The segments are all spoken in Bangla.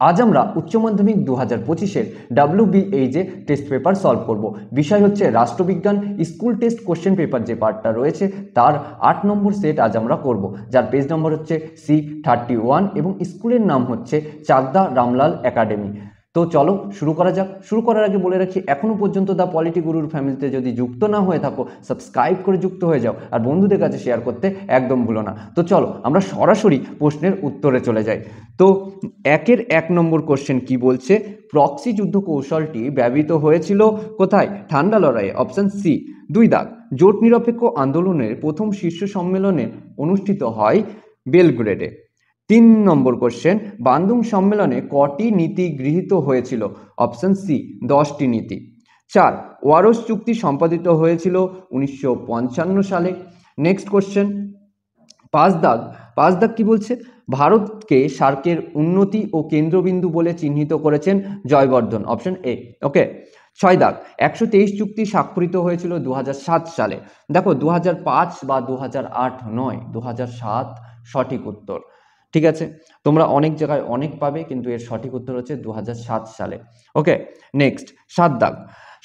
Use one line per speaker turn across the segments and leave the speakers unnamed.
আজ আমরা উচ্চ মাধ্যমিক 2025-এর WBHE টেস্ট পেপার সলভ করব। বিষয় হচ্ছে রাষ্ট্রবিজ্ঞান স্কুল টেস্ট কোশ্চেন পেপার যে পার্টটা রয়েছে তার 8 নম্বর সেট আজ আমরা করব, যার পেজ নম্বর হচ্ছে C31 এবং স্কুলের নাম হচ্ছে চাকদা রামলাল একাডেমি। তো চলো শুরু করা যাক। শুরু করার আগে বলে রাখি, এখনো পর্যন্ত দ্য পলিটি গুরুর ফ্যামিলিতে যদি যুক্ত না হয়ে থাকো সাবস্ক্রাইব করে যুক্ত হয়ে যাও, আর বন্ধুদের কাছে শেয়ার করতে একদম ভুলো না। তো চলো আমরা সরাসরি প্রশ্নের উত্তরে চলে যাই। তো 1 নম্বর কোশ্চেন কি বলছে, প্রক্সি যুদ্ধ কৌশলটি ব্যবহৃত হয়েছিল কোথায়? ঠান্ডা লড়াইয়ে, অপশন সি। 2 দাগ, জোট নিরপেক্ষ আন্দোলনের প্রথম শীর্ষ সম্মেলনে অনুষ্ঠিত হয় বেলগ্রেডে। 3 নম্বর কোশ্চেন, বান্দুং সম্মেলনে কটি নীতি গৃহীত হয়েছিল? অপশন সি, 10টি নীতি। 4, ওয়ারস চুক্তি সম্পাদিত হয়েছিল 1955 সালে। নেক্সট কোশ্চেন 5 দাগ কি বলছে, ভারতকে সার্কের উন্নতি ও কেন্দ্রবিন্দু বলে চিহ্নিত করেছেন জয়বর্ধন, অপশন এ। ওকে। 6 দাগ, 123 চুক্তি স্বাক্ষরিত হয়েছিল 2007 সালে। দেখো 2005 বা 2008 নয়, 2007 সঠিক উত্তর। ঠিক আছে, তোমরা অনেক জায়গায় অনেক পাবে, কিন্তু এর সঠিক উত্তর হচ্ছে 2007 সালে। ওকে। নেক্সট 7 দাগ,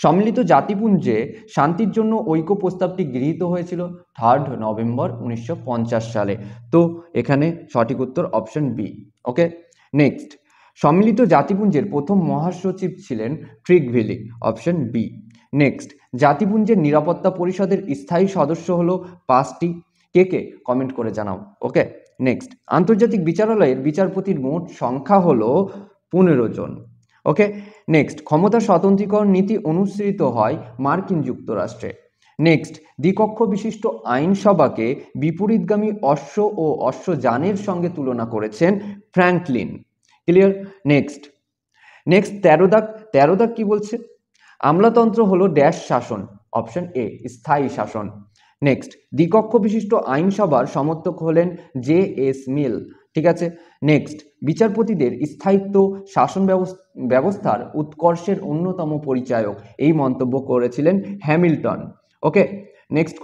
সম্মিলিত জাতিপুঞ্জে শান্তির জন্য ঐক্য প্রস্তাবটি গৃহীত হয়েছিল 3 নভেম্বর 1950 সালে। তো এখানে সঠিক উত্তর অপশন বি। ওকে। নেক্সট, সম্মিলিত জাতিপুঞ্জের প্রথম মহাসচিব ছিলেন ট্রিগভিলি, অপশন বি। নেক্সট, জাতিপুঞ্জের নিরাপত্তা পরিষদের স্থায়ী সদস্য হলো 5টি। কে কমেন্ট করে জানাও। ওকে। নেক্সট, আন্তর্জাতিক বিচারালয়ের বিচারপতির মোট সংখ্যা হলো 15 জন। ওকে। নেক্সট, ক্ষমতা স্বতন্ত্রীকরণ নীতি অনুসৃত হয় মার্কিন যুক্তরাষ্ট্রে। নেক্সট, দ্বিকক্ষ বিশিষ্ট আইনসভাকে বিপরীতগামী অশ্ব ও অশ্বযানের সঙ্গে তুলনা করেছেন ফ্র্যাঙ্কলিন। ক্লিয়ার? নেক্সট 13 দাগ কি বলছে, আমলাতন্ত্র হলো ড্যাশ শাসন, অপশন এ, স্থায়ী শাসন। নেক্সট, দ্বিকক্ষ বিশিষ্ট আইনসভার সমর্থক হলেন JS মিল। ঠিক আছে। নেক্সট, বিচারপতিদের স্থায়িত্ব শাসন ব্যবস্থার উৎকর্ষের অন্যতম পরিচায়ক, এই মন্তব্য করেছিলেন হ্যামিল্টন। ওকে। নেক্সট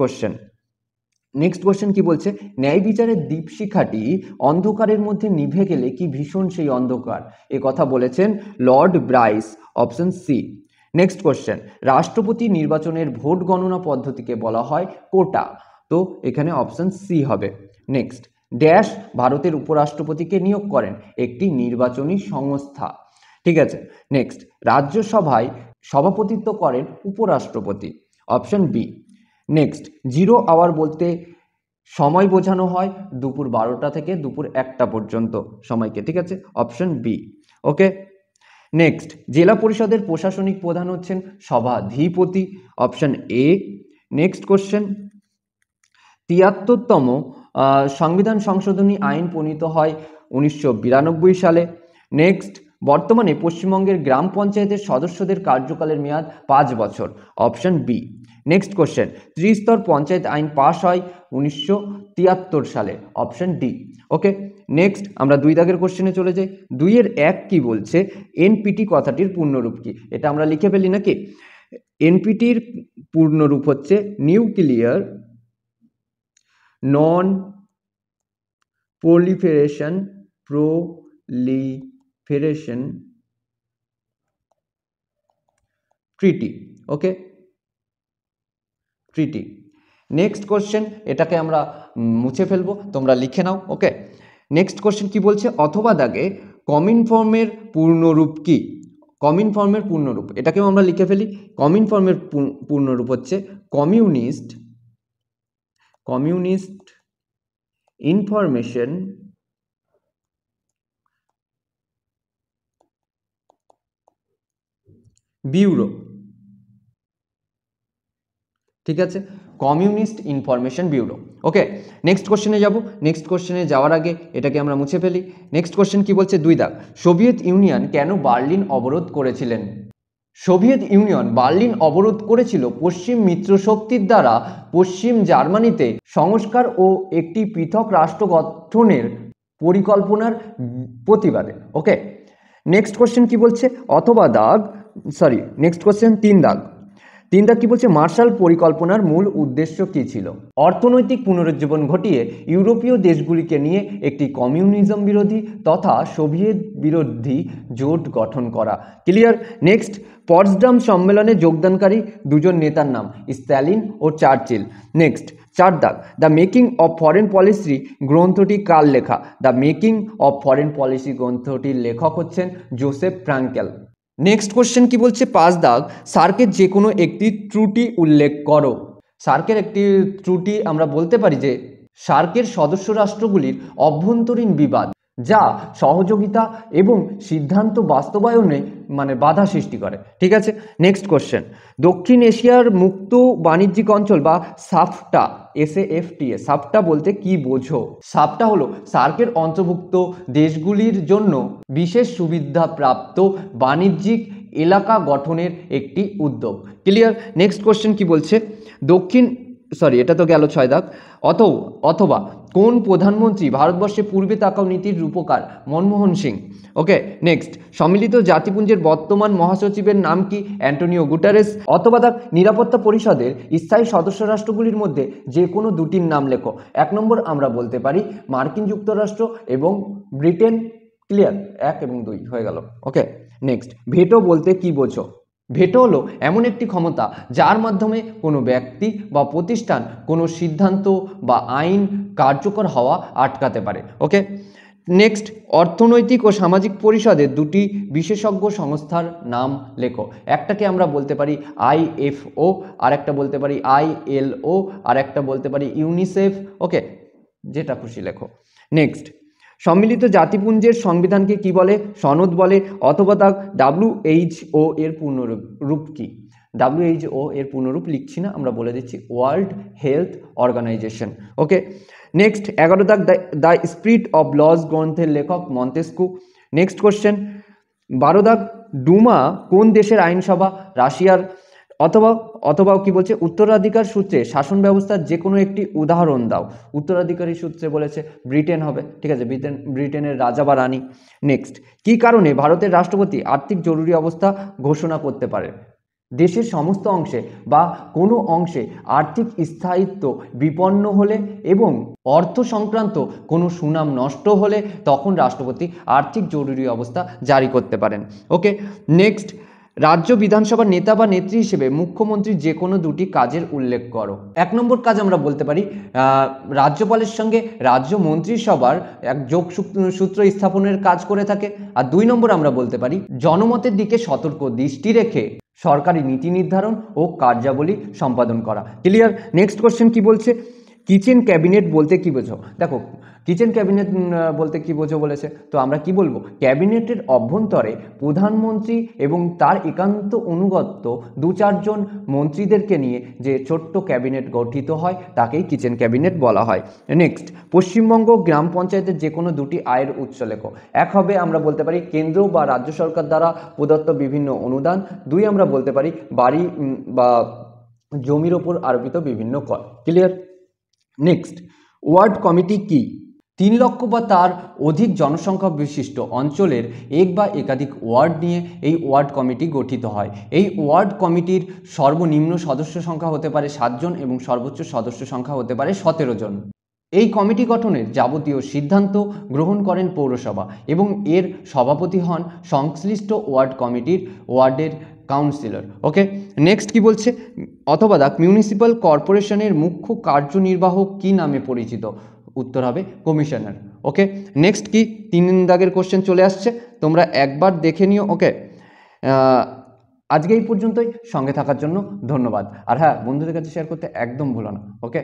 কোশ্চেন কি বলছে, ন্যায় বিচারের দীপশিখাটি অন্ধকারের মধ্যে নিভে গেলে কি ভীষণ সেই অন্ধকার, এ কথা বলেছেন lord Bryce, option C. Next question, রাষ্ট্রপতি নির্বাচনের ভোট গণনা পদ্ধতিকে বলা হয় কোটা। তো এখানে অপশন সি হবে। নেক্সট, ড্যাশ ভারতের উপরাষ্ট্রপতিকে নিয়োগ করেন, একটি নির্বাচনী সংস্থা। ঠিক আছে। নেক্সট, রাজ্যসভায় সভাপতিত্ব করেন উপরাষ্ট্রপতি, অপশন বি। নেক্সট, 0 আওয়ার বলতে সময় বোঝানো হয় দুপুর 12টা থেকে দুপুর 1টা পর্যন্ত সময়কে। ঠিক আছে, অপশন বি। ওকে। নেক্সট, জেলা পরিষদের প্রশাসনিক প্রধান হচ্ছেন সভাধিপতি, অপশন এ। নেক্সট কোশ্চেন, 73তম সংবিধান সংশোধনী আইন প্রণীত হয় 1992 সালে। নেক্সট, বর্তমানে পশ্চিমবঙ্গের গ্রাম পঞ্চায়েতের সদস্যদের কার্যকালের মেয়াদ 5 বছর, অপশন বি। নেক্সট কোশ্চেন, ত্রিস্তর পঞ্চায়েত আইন পাশ হয় 1973 সালে, অপশন ডি। ওকে। নেক্সট, আমরা 2 দাগের কোশ্চেনে চলে যাই। 2-1 কি বলছে, এনপিটি কথাটির পূর্ণরূপ কি? এটা আমরা লিখে ফেলি নাকি? এনপিটির পূর্ণরূপ হচ্ছে নিউক্লিয়ার নন proliferation ট্রিটি। ওকে, ট্রিটি। নেক্সট কোশ্চেন, এটাকে আমরা মুছে ফেলবো, তোমরা লিখে নাও। ওকে। নেক্সট কোশ্চেন কি বলছে, অথবা দাগে কমিনফর্মের পূর্ণরূপ কি? কমিনফর্মের পূর্ণরূপ, এটাকেও আমরা লিখে ফেলি। কমিনফর্মের পূর্ণরূপ হচ্ছে কমিউনিস্ট ইনফরমেশন ব্যুরো। ঠিক আছে, কমিউনিস্ট ইনফরমেশন ব্যুরো। ওকে। নেক্সট কোশ্চেনে যাব। নেক্সট কোশ্চেনে যাওয়ার আগে এটাকে আমরা মুছে ফেলি। নেক্সট কোশ্চেন কি বলছে, 2 দাগ, সোভিয়েত ইউনিয়ন কেন বার্লিন অবরোধ করেছিলেন? সোভিয়েত ইউনিয়ন বার্লিন অবরোধ করেছিল পশ্চিম মিত্রশক্তির দ্বারা পশ্চিম জার্মানিতে সংস্কার ও একটি পৃথক রাষ্ট্র গঠনের পরিকল্পনার প্রতিবাদে। ওকে। নেক্সট কোশ্চেন কি বলছে, অথবা দাগ, নেক্সট কোশ্চেন 3 দাগ, তিন দাগ কি বলছে, মার্শাল পরিকল্পনার মূল উদ্দেশ্য কি ছিল? অর্থনৈতিক পুনরুজ্জীবন ঘটিয়ে ইউরোপীয় দেশগুলিকে নিয়ে একটি কমিউনিজম বিরোধী তথা সোভিয়েত বিরোধী জোট গঠন করা। ক্লিয়ার? নেক্সট, পটসডাম সম্মেলনে যোগদানকারী দুজন নেতার নাম, স্ট্যালিন ও চার্চিল। নেক্সট, চার দাগ, the making of foreign policy গ্রন্থটি কার লেখা? The making of foreign policy গ্রন্থটির লেখক হচ্ছেন জোসেফ ফ্রাঙ্কেল। নেক্সট কোশ্চেন কি বলছে, পাঁচ দাগ, সার্কের যে কোনো একটি ত্রুটি উল্লেখ করো। সার্কের একটি ত্রুটি আমরা বলতে পারি যে সার্কের সদস্য রাষ্ট্রগুলির অভ্যন্তরীণ বিবাদ যা সহযোগিতা এবং সিদ্ধান্ত বাস্তবায়নে বাধা সৃষ্টি করে। ঠিক আছে, নেক্সট কোশ্চেন, দক্ষিণ এশিয়ার মুক্ত বাণিজ্যিক অঞ্চল বা সাফটা, SAFTA, সাফটা বলতে কি বোঝো? সাফটা হলো সার্কের অন্তর্ভুক্ত দেশগুলির জন্য বিশেষ সুবিধাপ্রাপ্ত বাণিজ্যিক এলাকা গঠনের একটি উদ্যোগ। ক্লিয়ার? নেক্সট কোশ্চেন কি বলছে, এটা তো গেল 6 দাগ। অথবা কোন প্রধানমন্ত্রী ভারতবর্ষে পূর্বে তাকাও নীতির রূপকার? মনমোহন সিং। ওকে, নেক্সট, সম্মিলিত জাতিপুঞ্জের বর্তমান মহাসচিবের নাম কি? Antonio Guterres. অথবা দাগ, নিরাপত্তা পরিষদের স্থায়ী সদস্য রাষ্ট্রগুলির মধ্যে যে কোনো দুটির নাম লেখো। 1 নম্বর আমরা বলতে পারি মার্কিন যুক্তরাষ্ট্র এবং ব্রিটেন। ক্লিয়ার? 1 এবং 2 হয়ে গেল। ওকে, নেক্সট, ভেটো বলতে কি বোঝো? ভেটো হলো এমন একটি ক্ষমতা যার মাধ্যমে কোনো ব্যক্তি বা প্রতিষ্ঠান কোনো সিদ্ধান্ত বা আইন কার্যকর হওয়া আটকাতে পারে। ওকে, নেক্সট, অর্থনৈতিক ও সামাজিক পরিষদের দুটি বিশেষজ্ঞ সংস্থার নাম লেখো। একটাকে আমরা বলতে পারি IFO, আর একটা বলতে পারি ILO, আর একটা বলতে পারি ইউনিসেফ। ওকে, যেটা খুশি লেখো। নেক্সট, সম্মিলিত জাতিপুঞ্জের সংবিধানকে কি বলে? সনদ বলে। অথবা তার WHO এর পূর্ণরূপ কি? WHO এর পূর্ণরূপ লিখছি না, আমরা বলে দিচ্ছি ওয়ার্ল্ড হেলথ অর্গানাইজেশন। ওকে, নেক্সট, 11 দাগ, দ্য স্পিরিট অফ লস গ্রন্থের লেখক মন্তেস্কু। নেক্সট কোশ্চেন, 12 দাগ, ডুমা কোন দেশের আইনসভা? রাশিয়ার। অথবা কি বলছে, উত্তরাধিকার সূত্রে শাসন ব্যবস্থার যে কোনো একটি উদাহরণ দাও। উত্তরাধিকারী সূত্রে বলেছে ব্রিটেন হবে। ঠিক আছে, ব্রিটেনের রাজা বা রানী। নেক্সট, কি কারণে ভারতের রাষ্ট্রপতি আর্থিক জরুরি অবস্থা ঘোষণা করতে পারে? দেশের সমস্ত অংশে বা কোনো অংশে আর্থিক স্থায়িত্ব বিপন্ন হলে এবং অর্থ সংক্রান্ত কোনো সুনাম নষ্ট হলে তখন রাষ্ট্রপতি আর্থিক জরুরি অবস্থা জারি করতে পারেন। ওকে, নেক্সট, রাজ্য বিধানসভার নেতা বা নেত্রী হিসেবে মুখ্যমন্ত্রীর যে কোনো দুটি কাজের উল্লেখ করো। 1 নম্বর কাজ আমরা বলতে পারি রাজ্যপালের সঙ্গে রাজ্য মন্ত্রিসভার এক যোগসূত্র স্থাপনের কাজ করে থাকে। আর 2 নম্বর আমরা বলতে পারি জনমতের দিকে সতর্ক দৃষ্টি রেখে সরকারি নীতি নির্ধারণ ও কার্যাবলী সম্পাদন করা। ক্লিয়ার? নেক্সট কোশ্চেন কি বলছে, কিচেন ক্যাবিনেট বলতে কি বোঝো? দেখো, কিচেন ক্যাবিনেট বলতে কি বোঝো বলেছে, তো আমরা কি বলবো, ক্যাবিনেটের অভ্যন্তরে প্রধানমন্ত্রী এবং তার একান্ত অনুগত 2-4 জন মন্ত্রীদেরকে নিয়ে যে ছোট্ট ক্যাবিনেট গঠিত হয় তাকেই কিচেন ক্যাবিনেট বলা হয়। নেক্সট, পশ্চিমবঙ্গ গ্রাম পঞ্চায়েতের যে কোনো দুটি আয়ের উৎস লেখো। 1 হবে আমরা বলতে পারি কেন্দ্র বা রাজ্য সরকার দ্বারা প্রদত্ত বিভিন্ন অনুদান। 2 আমরা বলতে পারি বাড়ি বা জমির ওপর আরোপিত বিভিন্ন কর। ক্লিয়ার? নেক্সট, ওয়ার্ড কমিটি কি? 3 লক্ষ বা তার অধিক জনসংখ্যা বিশিষ্ট অঞ্চলের এক বা একাধিক ওয়ার্ড নিয়ে এই ওয়ার্ড কমিটি গঠিত হয়। এই ওয়ার্ড কমিটির সর্বনিম্ন সদস্য সংখ্যা হতে পারে 7 জন এবং সর্বোচ্চ সদস্য সংখ্যা হতে পারে 17 জন। এই কমিটি গঠনের যাবতীয় সিদ্ধান্ত গ্রহণ করেন পৌরসভা এবং এর সভাপতি হন সংশ্লিষ্ট ওয়ার্ড কমিটির ওয়ার্ডের কাউন্সিলর। ওকে, নেক্সট কি বলছে, অথবা দাগ, মিউনিসিপ্যাল কর্পোরেশনের মুখ্য কার্যনির্বাহক কি নামে পরিচিত? উত্তর হবে কমিশনার। ওকে, নেক্সট কি, 3 দাগের কোশ্চেন চলে আসছে, তোমরা একবার দেখে নিও। ওকে, আজকে এই পর্যন্তই। সঙ্গে থাকার জন্য ধন্যবাদ। আর হ্যাঁ, বন্ধুদের কাছে শেয়ার করতে একদম ভুলো না। ওকে।